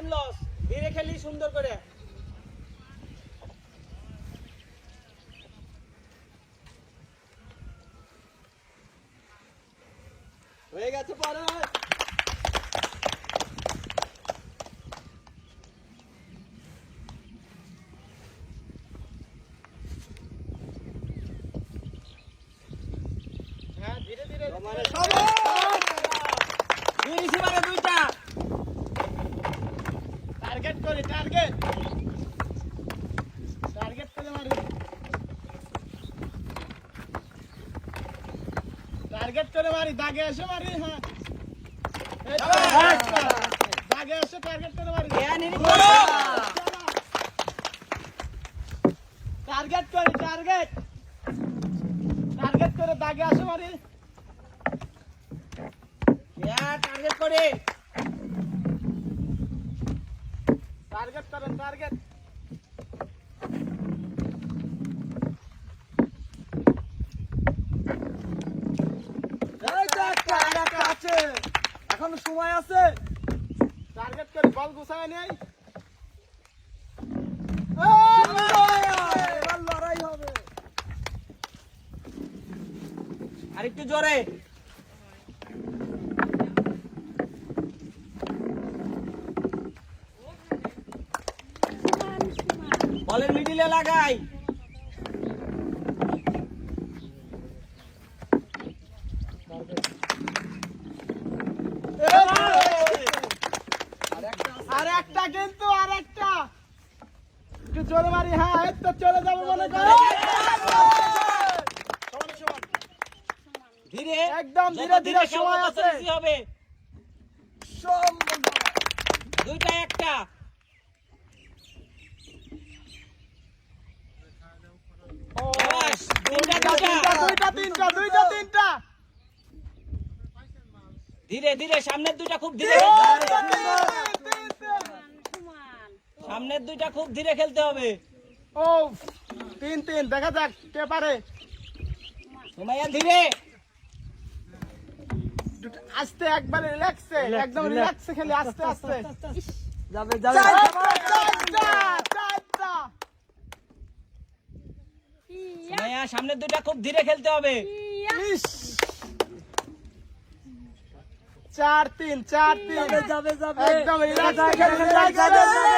Time loss, ধীরে খেলি সুন্দর করে। হয়ে গেছে পরে হ্যাঁ ধীরে ধীরে মানে দুই রিসিভারে দুইটা টার্গেট করে টার্গেট করে মারি টার্গেট করে মারি দাগে এসে মারি হ্যাঁ দাগে এসে টার্গেট করে মারি টার্গেট করে টার্গেট করে দাগে আসে মারি টার্গেট করে টার্গেট করেন টার্গেট এখন সময় আছে টার্গেট করে বল গুছায় নেই এবার লড়াই হবে আরেকটু জোরে বলের মিডিলে লাগাই আরেকটা কিন্তু আরেকটা একটু জোরে মারি হ্যাঁ এই তো চলে যাবে মনে করো ধীরে একদম ধীরে ধীরে সময় আছে হবে দুইটা একটা দুইটা ধীরে ধীরে সামনের দুইটা খুব ধীরে সামনের দুইটা খুব ধীরে খেলতে হবে ও 3-3 দেখা যাক কে পারে সুমাইয়া ধীরে আস্তে একবারে রিল্যাক্সে একদম রিল্যাক্সে খেলে আস্তে আস্তে যাবে যাবে সুমাইয়া সামনের দুইটা খুব ধীরে খেলতে হবে 4-3 যাবে যাবে একদম রিল্যাক্সে খেলে